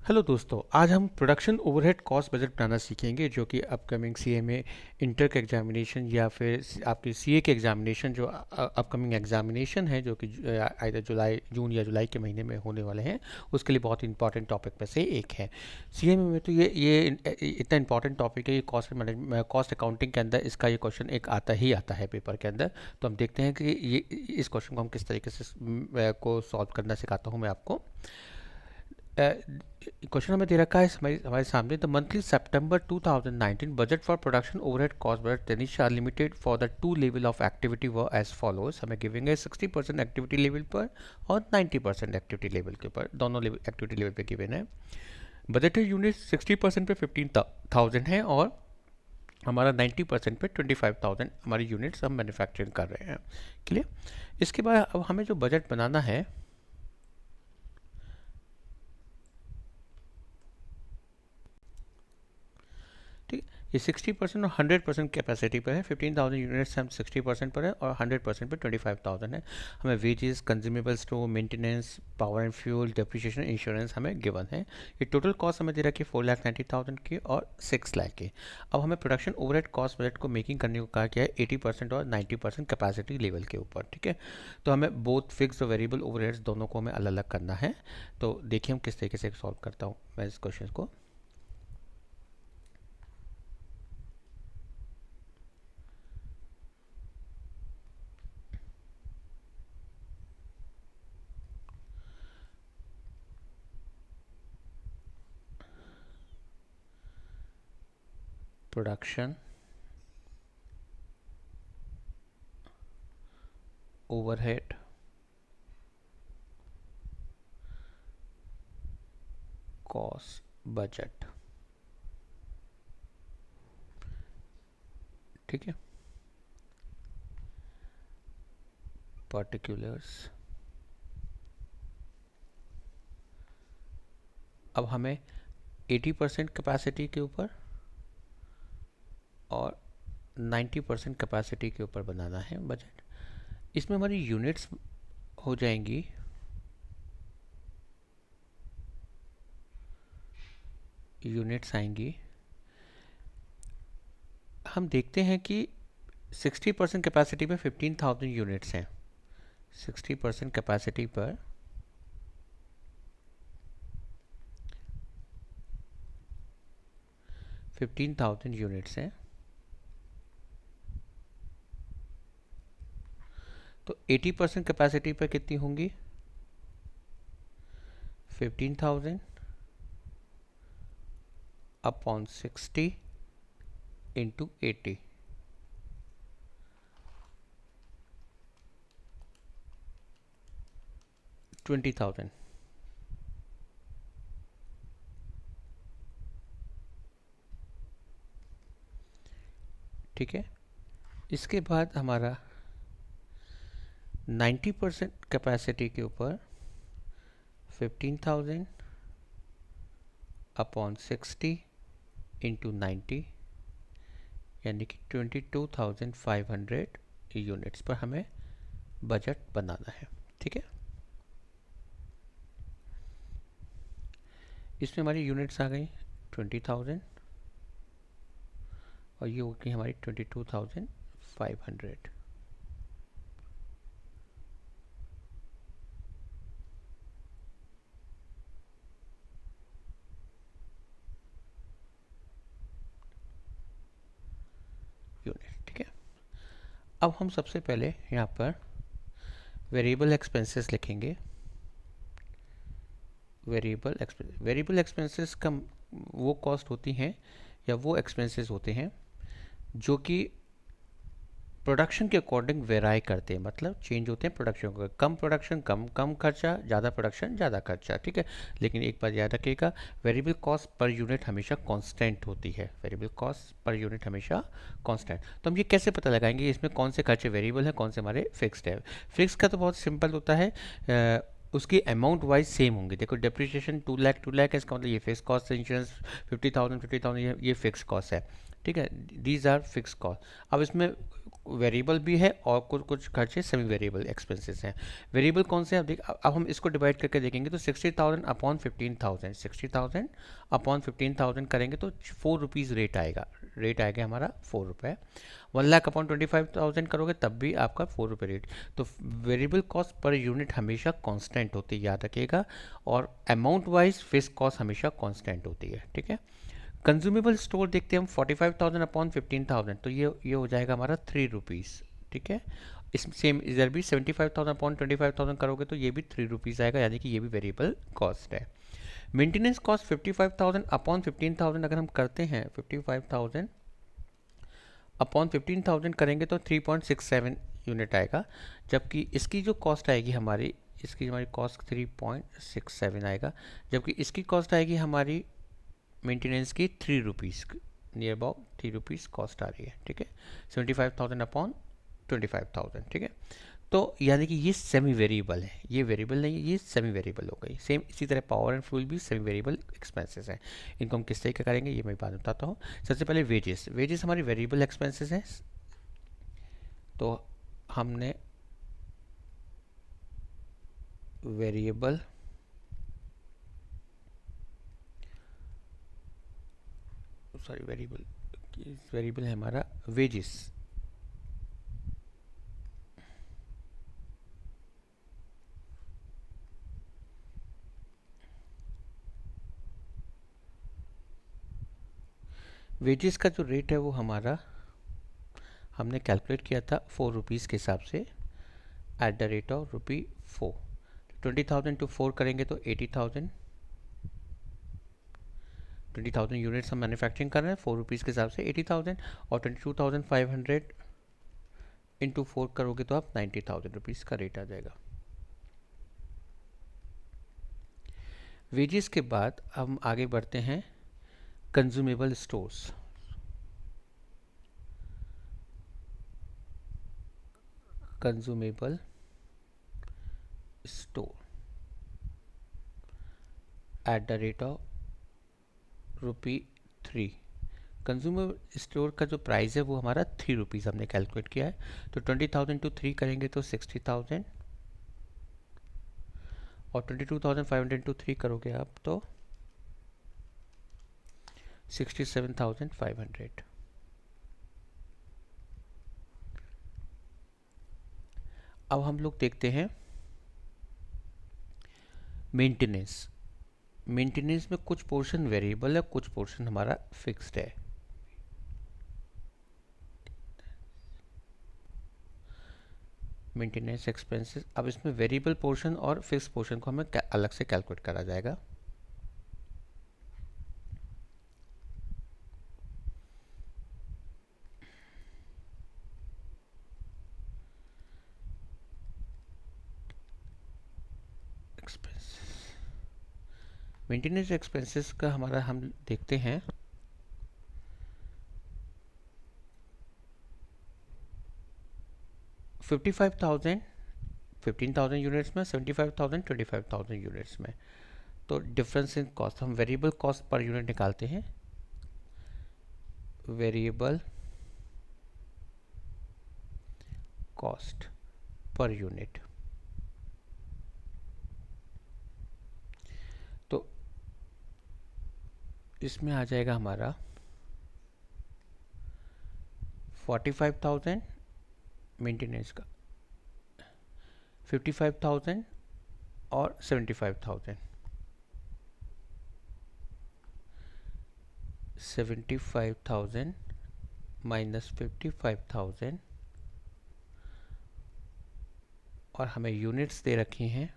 Hello दोस्तों, आज हम प्रोडक्शन ओवरहेड कॉस्ट बजट बनाना सीखेंगे जो कि अपकमिंग सीएमए इंटर के एग्जामिनेशन या फिर आपके सीए के एग्जामिनेशन जो अपकमिंग एग्जामिनेशन है जो कि आइदर जुलाई जून या जुलाई के महीने में होने वाले हैं, उसके लिए बहुत इंपॉर्टेंट टॉपिक में से एक है। सीएमए में तो ये इतना इंपॉर्टेंट टॉपिक है, ये कॉस्ट मैनेजमेंट कॉस्ट अकाउंटिंग के अंदर इसका ये क्वेश्चन एक आता है पेपर के अंदर। तो हम देखते हैं कि ये इस क्वेश्चन को हम किस तरीके से को सॉल्व करना सिखाता हूँ मैं आपको। क्वेश्चन हमें दे रखा है हमारे हमारे सामने। The monthly September 2019 budget for production overhead cost budget Tanisha limited for the two level of activity were as follows. हमें गिवेंगे 60% एक्टिविटी लेवल पर और 90% एक्टिविटी लेवल के ऊपर, दोनों लेवल एक्टिविटी लेवल पे गिवन है। बजटेड यूनिट 60% पे 15,000 है और हमारा 90% पे 25,000 हमारी यूनिट्स हम मैन्युफैक्चरिंग कर रहे हैं। क्लियर। इसके बाद अब हमें जो बजट बनाना है, ठीक, ये 60% और 100% कैपेसिटी पर है। 15,000 यूनिट्स हम 60% पर है और 100% पर 25,000 है। हमें wages, consumable store, maintenance, power and fuel, depreciation, insurance हमें गिवन है। ये टोटल कॉस्ट हमें दे रखी है 4,90,000 की और 6 लाख की। अब हमें प्रोडक्शन ओवरहेड कॉस्ट बजट को मेकिंग करने को कहा गया है 80% और 90% कैपेसिटी लेवल के ऊपर। ठीक है, तो हमें बोथ फिक्स और वेरिएबल ओवरहेड्स दोनों को हमें अलग अलग करना है। तो देखिए हम किस तरीके से सॉल्व करता हूँ मैं इस क्वेश्चन को। Production overhead cost budget. ठीक है, पर्टिकुलर्स। अब हमें 80% कैपेसिटी के ऊपर और 90% कैपेसिटी के ऊपर बनाना है बजट। इसमें हमारी यूनिट्स हो जाएंगी, यूनिट्स आएंगी। हम देखते हैं कि 60% कैपेसिटी पे 15,000 यूनिट्स हैं। 60% कैपेसिटी पर 15,000 यूनिट्स हैं। तो 80% कैपेसिटी पर कितनी होंगी? 15,000 अपॉन 60 इंटू 80, 20,000। ठीक है, इसके बाद हमारा 90% कैपेसिटी के ऊपर 15,000 अपॉन 60 इंटू 90 यानी कि 22,500 यूनिट्स पर हमें बजट बनाना है। ठीक है, इसमें हमारी यूनिट्स आ गई 20,000 और ये हो गई हमारी 22,500। यूनिट। ठीक है, अब हम सबसे पहले यहाँ पर वेरिएबल एक्सपेंसेस लिखेंगे। वेरिएबल एक्सपेंसेस का वो कॉस्ट होती हैं या वो एक्सपेंसेस होते हैं जो कि प्रोडक्शन के अकॉर्डिंग वेराई करते हैं, मतलब चेंज होते हैं प्रोडक्शन को। कम प्रोडक्शन कम कम खर्चा, ज़्यादा प्रोडक्शन ज़्यादा खर्चा। ठीक है, लेकिन एक बात याद रखिएगा, वेरिएबल कॉस्ट पर यूनिट हमेशा कांस्टेंट होती है। वेरिएबल कॉस्ट पर यूनिट हमेशा कांस्टेंट। तो हम ये कैसे पता लगाएंगे इसमें कौन से खर्चे वेरिएबल हैं, कौन से हमारे फिक्स्ड है? फिक्स का तो बहुत सिंपल होता है, उसकी अमाउंट वाइज सेम होंगे। देखो डेप्रिसिएशन 2 लाख है, इसका मतलब ये फिक्स कॉस्ट है। इंश्योरेंस 50,000 ये फिक्स कॉस्ट है। ठीक है, दीज आर फिक्स कॉस्ट। अब इसमें वेरिएबल भी है और कुछ कुछ खर्चे सेमी वेरिएबल एक्सपेंसेस हैं। वेरिएबल कौन से हैं, अब हम इसको डिवाइड करके देखेंगे तो 60,000 अपॉन 15,000, 60,000 अपॉन 15,000 करेंगे तो 4 रुपीज़ रेट आएगा हमारा 4 रुपये। 1,00,000 अपॉन 25,000 करोगे तब भी आपका 4 रुपये रेट। तो वेरिएबल कॉस्ट पर यूनिट हमेशा कांस्टेंट होती है, याद रखिएगा, और अमाउंट वाइज फिक्स कॉस्ट हमेशा कांस्टेंट होती है, ठीक है। कंज्यूमेबल स्टोर देखते हैं हम 45,000 अपॉन 15,000, तो ये हो जाएगा हमारा 3 रुपीज़, ठीक है। इस सेम इधर भी 75,000 अपॉन 25,000 करोगे तो ये भी 3 रुपीज़ आएगा, यानी कि ये भी वेरिएबल कॉस्ट है। मेंटेनेंस कॉस्ट 55,000 अपॉन 15,000 अगर हम करते हैं, 55,000 अपॉन 15,000 करेंगे तो 3.67 यूनिट आएगा, जबकि इसकी जो कॉस्ट आएगी हमारी, इसकी हमारी कॉस्ट 3.67 आएगा, जबकि इसकी कॉस्ट आएगी हमारी मेंटेनेंस की 3 rupees, near about 3 rupees cost आ रही है, ठीक है। 75,000 अपॉन 25,000, ठीक है। तो यानी कि ये सेमी वेरिएबल है, ये वेरिएबल नहीं है, ये सेमी वेरिएबल हो गई। सेम इसी तरह पावर एंड फ्यूल भी सेमी वेरिएबल एक्सपेंसेस हैं। इनको हम किस तरीके करेंगे ये मैं बाद में बताता हूँ। सबसे पहले वेजेस हमारी वेरिएबल एक्सपेंसेस हैं। तो हमने वेरिएबल वेरिएबल है हमारा वेजेस। वेजेस का जो रेट है वो हमारा हमने कैलकुलेट किया था 4 रुपीज़ के हिसाब से, at the rate of ₹4। 20,000 to 4 करेंगे तो 80,000, 20,000 यूनिट्स हम मैन्युफैक्चरिंग कर रहे हैं 4 रुपीज़ के हिसाब से 80,000, और 22,500 इंटू 4 करोगे तो आप 90,000 रुपीज़ का रेट आ जाएगा। वेजेस के बाद हम आगे बढ़ते हैं consumable stores. Consumable store at the rate of ₹3। Consumer store का जो प्राइस है वो हमारा 3 रुपीज़ हमने कैलकुलेट किया है। तो 20,000 टू 3 करेंगे तो 60,000, और 22,500 टू 3 करोगे आप तो 67,500। अब हम लोग देखते हैं मेंटेनेंस। मेंटेनेंस में कुछ पोर्शन वेरिएबल है, कुछ पोर्शन हमारा फिक्स्ड है। मेंटेनेंस एक्सपेंसेस, अब इसमें वेरिएबल पोर्शन और फिक्स पोर्शन को हमें अलग से कैलकुलेट करा जाएगा। मेंटेनेंस एक्सपेंसेस का हमारा हम देखते हैं 55,000 15,000 यूनिट्स में, 75,000 25,000 यूनिट्स में। तो डिफरेंस इन कॉस्ट, हम वेरिएबल कॉस्ट पर यूनिट निकालते हैं। वेरिएबल कॉस्ट पर यूनिट, तो इसमें आ जाएगा हमारा 45,000 मेंटेनेंस का, 55,000 और 75,000। 75,000 माइनस 55,000, और हमें यूनिट्स दे रखी हैं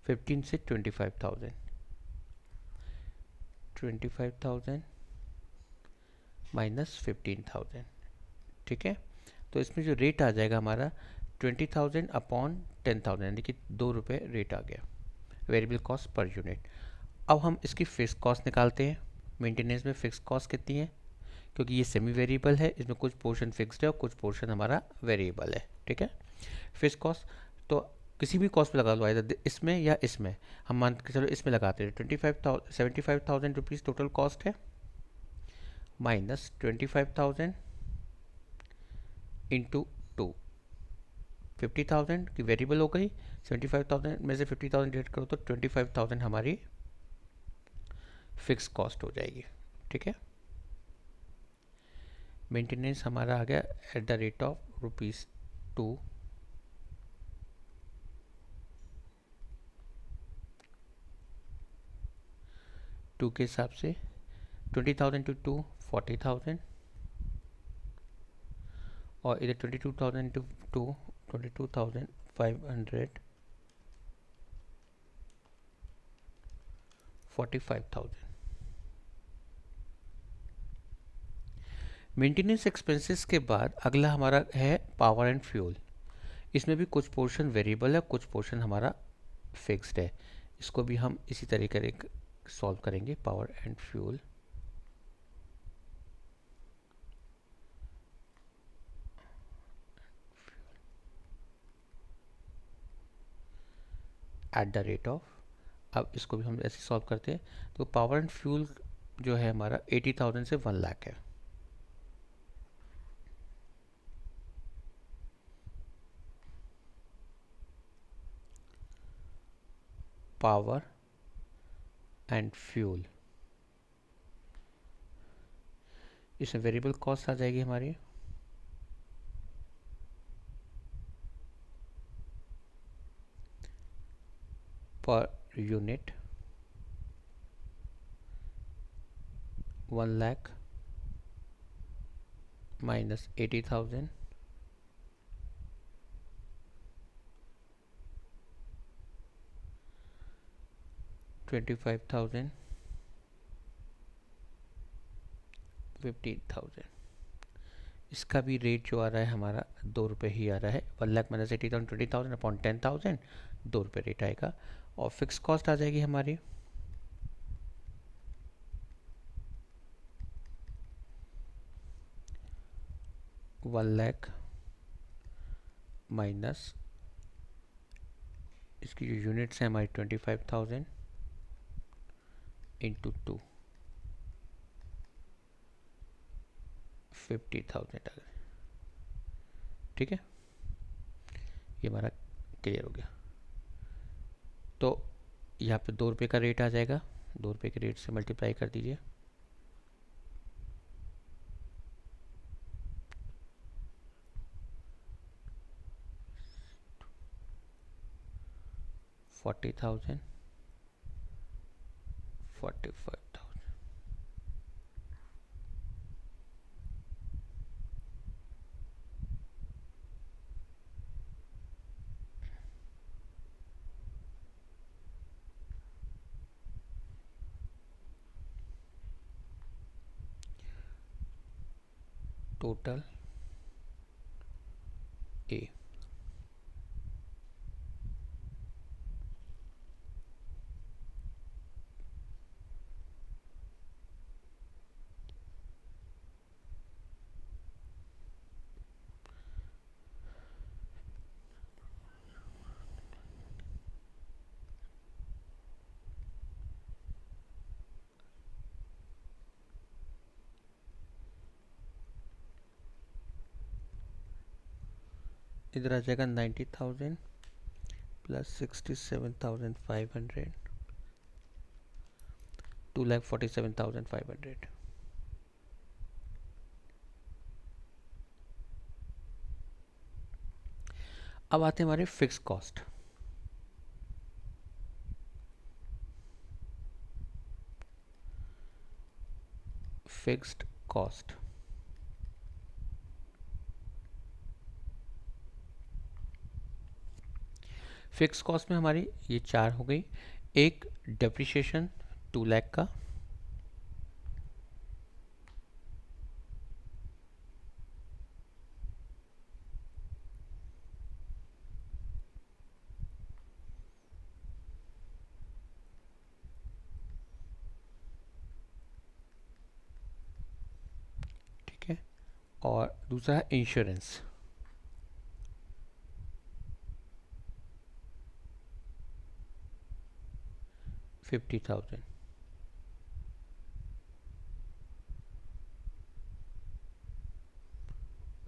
15 से 25,000। 25,000 माइनस 15,000, ठीक है। तो इसमें जो रेट आ जाएगा हमारा 20,000 अपॉन 10,000, यानी कि 2 रुपये रेट आ गया वेरिएबल कॉस्ट पर यूनिट। अब हम इसकी फिक्स कॉस्ट निकालते हैं। मेंटेनेंस में फिक्स कॉस्ट कितनी है, क्योंकि ये सेमी वेरिएबल है, इसमें कुछ पोर्शन फिक्स्ड है और कुछ पोर्शन हमारा वेरिएबल है, ठीक है। फिक्स कॉस्ट तो किसी भी कॉस्ट पे लगा लो, आइदर इसमें या इसमें। हम मान के चलो इसमें लगाते हैं 75,000 रुपीज़ टोटल कॉस्ट है, माइनस 25,000 इंटू 2। 50,000 की वेरिएबल हो गई, 75,000 में से 50,000 डिडक्ट करो तो 25,000 हमारी फिक्स कॉस्ट हो जाएगी। ठीक है, मेंटेनेंस हमारा आ गया at the rate of ₹2। Two के हिसाब से 20,000 टू 2 40,000, और इधर 22,000 टू 2 22,500 45,000। मेंटेनेंस एक्सपेंसेस के बाद अगला हमारा है पावर एंड फ्यूल। इसमें भी कुछ पोर्शन वेरिएबल है, कुछ पोर्शन हमारा फिक्स्ड है। इसको भी हम इसी तरीके से सॉल्व करेंगे। Power and fuel eight the rate of, अब इसको भी हम ऐसे सॉल्व करते हैं। तो पावर एंड फ्यूल जो है हमारा 80,000 से 1 लाख है। पावर एंड फ्यूल, इसमें वेरिएबल कॉस्ट आ जाएगी हमारी पर यूनिट 1 लाख माइनस 80,000 25,000 15,000। इसका भी रेट जो आ रहा है हमारा ₹2 ही आ रहा है। 1 लाख माइनस 80,000 20,000 अपॉन 10,000, ₹2 रेट आएगा। और फिक्स कॉस्ट आ जाएगी हमारी वन लाख माइनस इसकी जो यूनिट्स हैं हमारी 25,000 इंटू 2 50,000 आ गए। ठीक है, ये हमारा क्लियर हो गया। तो यहाँ पे ₹2 का रेट आ जाएगा, ₹2 के रेट से मल्टीप्लाई कर दीजिए। $40,000 45,000। Total A. इधर आ जाएगा 90,000 प्लस 67,500 2,47,500। अब आते हैं हमारे fix cost. Fixed cost fix cost में हमारी ये 4 हो गई। एक डेप्रिसिएशन 2 लाख का, ठीक है, और दूसरा है इंश्योरेंस 50,000।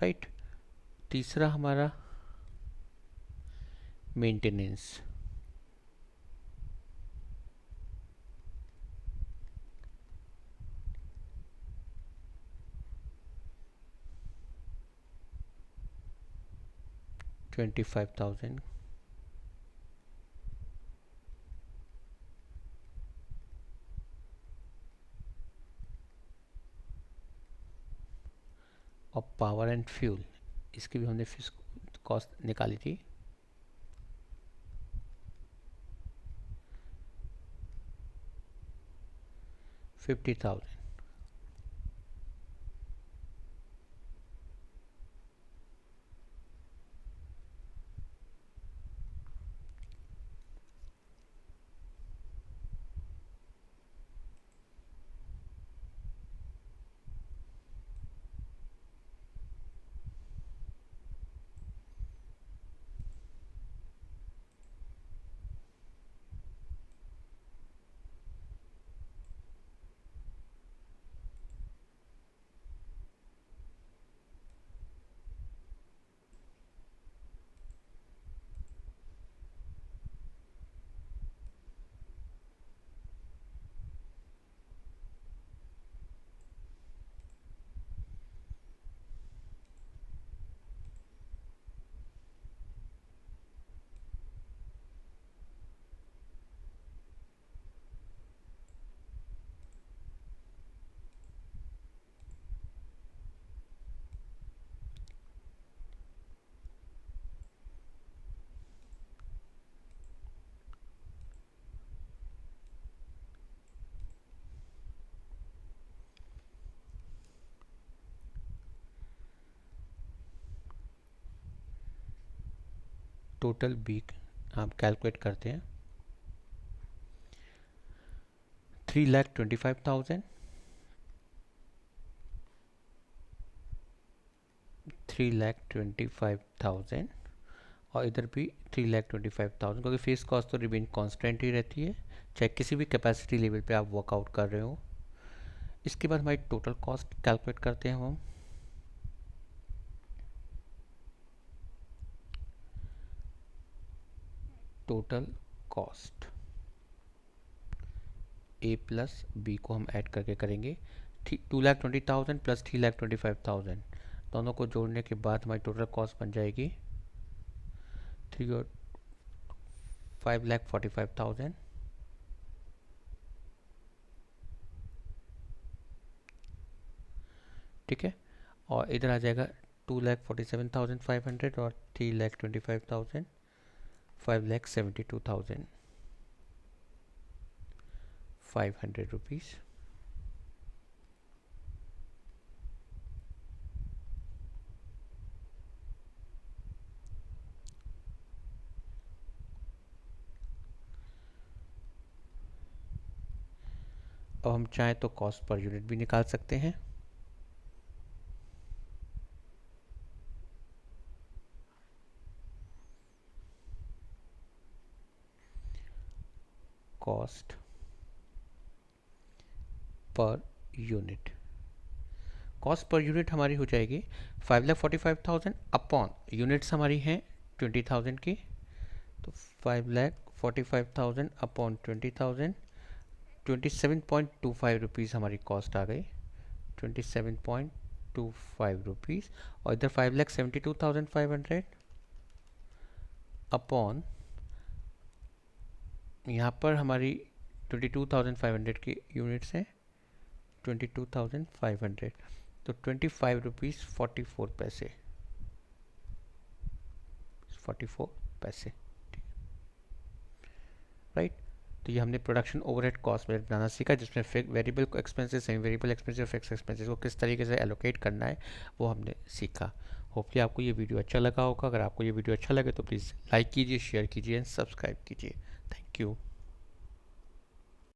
राइट, तीसरा हमारा मेंटेनेंस। $25,000। और पावर एंड फ्यूल, इसकी भी हमने कॉस्ट निकाली थी। $50,000। टोटल बी आप कैलकुलेट करते हैं, 3,25,000, 3,25,000 और इधर भी 3,25,000, क्योंकि फेस कॉस्ट तो रिमेन कांस्टेंट ही रहती है चाहे किसी भी कैपेसिटी लेवल पे आप वर्कआउट कर रहे हो। इसके बाद हमारी टोटल कॉस्ट कैलकुलेट करते हैं हम। टोटल कॉस्ट ए प्लस बी को हम ऐड करके करेंगे। 2,20,000 प्लस 3,25,000 दोनों को जोड़ने के बाद हमारी टोटल कॉस्ट बन जाएगी 5,45,000। ठीक है, और इधर आ जाएगा 2,47,500 और 3,25,000, 5,72,500 रुपीज़। अब हम चाहें तो कॉस्ट पर यूनिट भी निकाल सकते हैं। Cost per unit, cost per unit हमारी हो जाएगी 5,45,000 अपॉन यूनिट्स हमारी हैं 20,000 की, तो 5,45,000 अपॉन 20,000, 27.25 रुपीज़ हमारी कॉस्ट आ गई, 27.25 रुपीज़। और इधर 5,72,500 अपॉन यहाँ पर हमारी 22,500 की यूनिट्स हैं, 22,500, तो 25 रुपीज़ 44 पैसे, 44 पैसे। राइट, तो ये हमने प्रोडक्शन ओवरहेड कॉस्ट में बनाना सीखा, जिसमें variable expenses, semi variable expenses, fix expenses को किस तरीके से एलोकेट करना है वो हमने सीखा। होपफुली आपको ये वीडियो अच्छा लगा होगा। अगर आपको ये वीडियो अच्छा लगे तो प्लीज़ लाइक कीजिए, शेयर कीजिए एंड सब्सक्राइब कीजिए। Thank you.